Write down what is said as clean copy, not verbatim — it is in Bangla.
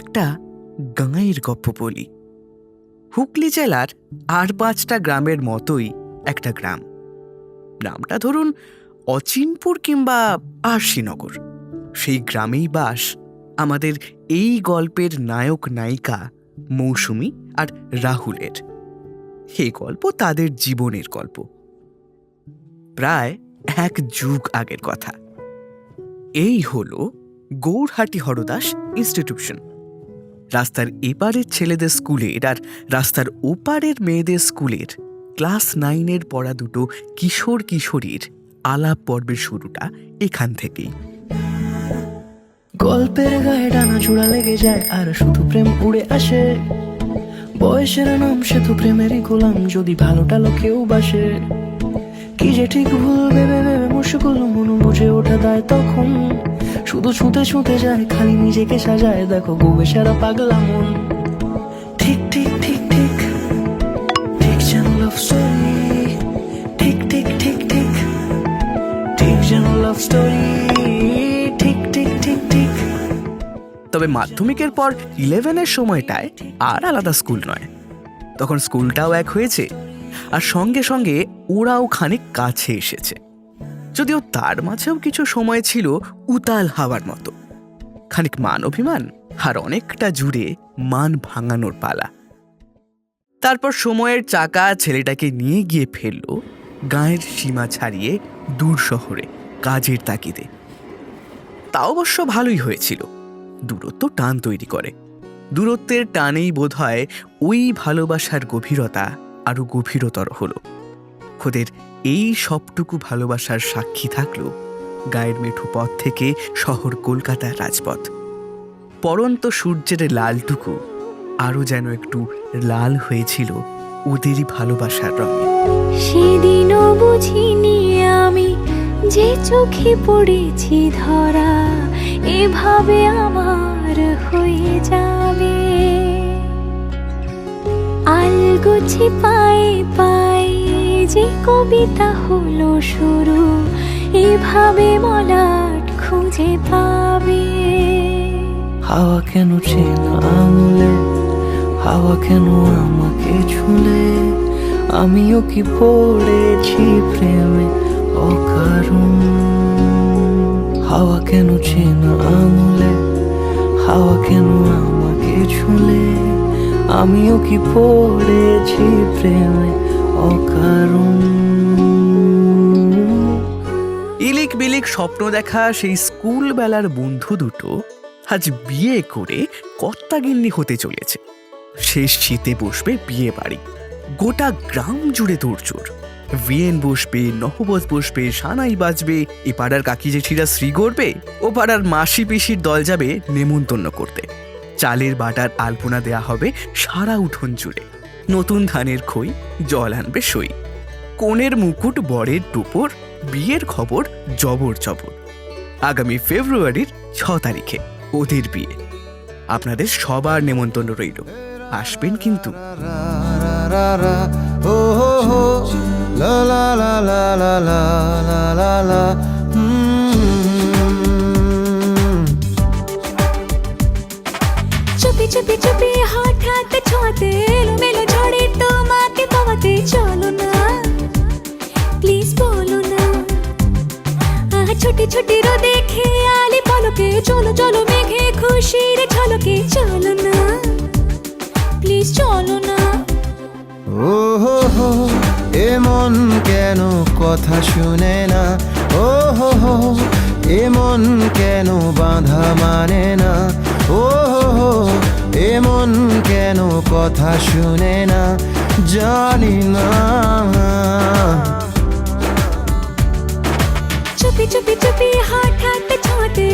একটা গাঁয়ের গপ্প বলি। হুগলি জেলার আর 5টা গ্রামের মতোই একটা গ্রাম। নামটা ধরুন অচিনপুর কিংবা আরশিনগর। সেই গ্রামেই বাস আমাদের এই গল্পের নায়ক নায়িকা মৌসুমী আর রাহুলের। এই গল্প তাদের জীবনের গল্প। প্রায় 1 যুগ আগের কথা। এই হলো গৌরহাটি হরদাস ইনস্টিটিউশন। রাস্তার এপারের ছেলেদের স্কুলের আর রাস্তার ওপারের মেয়েদের স্কুলের ক্লাস 9-এর পড়া দুটো কিশোর কিশোরীর আলাপ পর্বের শুরুটা এখান থেকেই। গল্পের গায়ে ডানা জোড়া লেগে যায় আর শুধু প্রেম উড়ে আসে। বয়সের নাম সে তো প্রেমেরই গোলাম, যদি ভালোটা লোকেও বাসে। কি যে ঠিক ভুল ভেবে ভেবে মুশকুল, মন বুঝে ওঠা দেয় তখন। শুধু ছুঁতে ছুঁতে যায়, খালি নিজেকে সাজায়, দেখো বউয়ে সারা পাগলা মন। ঠিক ঠিক ঠিক ঠিক ঠিক যেন লাভ স্টোরি, ঠিক ঠিক ঠিক ঠিক ঠিক যেন লাভ স্টোরি, ঠিক ঠিক ঠিক ঠিক। তবে মাধ্যমিকের পর 11-এর সময়টায় আর আলাদা স্কুল নয়। তখন স্কুলটাও এক হয়েছে, আর সঙ্গে সঙ্গে ওরাও খানিক কাছে এসেছে। যদিও তার মাঝেও কিছু সময় ছিল উতাল হাওয়ার মতো, খানিক মান অভিমান আর অনেকটা জুড়ে মান ভাঙানোর পালা। তারপর সময়ের চাকা ছেলেটাকে নিয়ে গিয়ে ফেলল গাঁয়ের সীমা ছাড়িয়ে দূর শহরে কাজের তাগিদে। তা অবশ্য ভালোই হয়েছিল, দূরত্ব টান তৈরি করে। দূরত্বের টানেই বোধহয় ওই ভালোবাসার গভীরতা আরো গভীরতর হলো। ওদের এই সবটুকু ভালোবাসার সাক্ষী থাকলো গায়ের মেঠো পথ থেকে শহর কলকাতার রাজপথ। পরন্ত সূর্যের লালটুকু আরো যেন একটু লাল হয়েছিল ওদেরই ভালোবাসার রঙে। সেদিনও বুঝিনি আমি যে চোখে পড়েছি ধরা, এভাবে আমার হয়ে যাবে। আলগোছে পায়ে পায়ে যে কবিতা হলো শুরু, এভাবে মলাট খুঁজে পাবে। হাওয়া কেন চেনা আঙুলে, হাওয়া কেন আমাকে ছুলে, আমিও কি পড়েছি প্রেমে অকারণ। হাওয়া কেন চেনা আঙুলে, হাওয়া কেন আমাকে ছুলে, আমিও কি পড়েছি প্রেমে অকারণ। ইলিক বিলিক স্বপ্ন দেখা সেই স্কুল বেলার বন্ধু দুটো আজ বিয়ে করে কর্তাগিন্নি হতে চলেছে। শেষ শীতে বসবে বিয়ে বাড়ি। গোটা গ্রাম জুড়ে তোড়জোড়। ভিয়েন বসবে, নহবত বসবে, সানাই বাজবে। এ পাড়ার কাকি জেঠিরা শ্রী করবে, ও পাড়ার মাসি পিসির দল যাবে নেমন্তন্ন করতে। চালের বাটার আলপনা দেয়া হবে সারা উঠোন জুড়ে। নতুন ধানের খই, জল আনবে সই। কনের মুকুট, বরের টোপর, বিয়ের খবর জবর জবর। আগামী ফেব্রুয়ারির 6 তারিখে ওদের বিয়ে। আপনাদের সবার নেমন্তন্ন রইল, আসবেন কিন্তু। চুপি চুপি চুপি হঠাৎ ছোঁয়াতে এলোমেলো ঝড়ে তোমাকে পাওয়াতে, চলো না প্লিজ বলো না। ছোটি ছোটি রোদে খেয়ালি পলকে, চলো চলো মেঘে খুশির ঝলকে, চলো না প্লিজ চলো না। ও হো হো এমন কেন কথা শুনে না, ও হো হো এমন কেন বাঁধা মানে না, ও হো হো এমন কেন কথা শুনে না, জানি না। চুপি চুপি চুপি হঠাৎ ছোঁয়াতে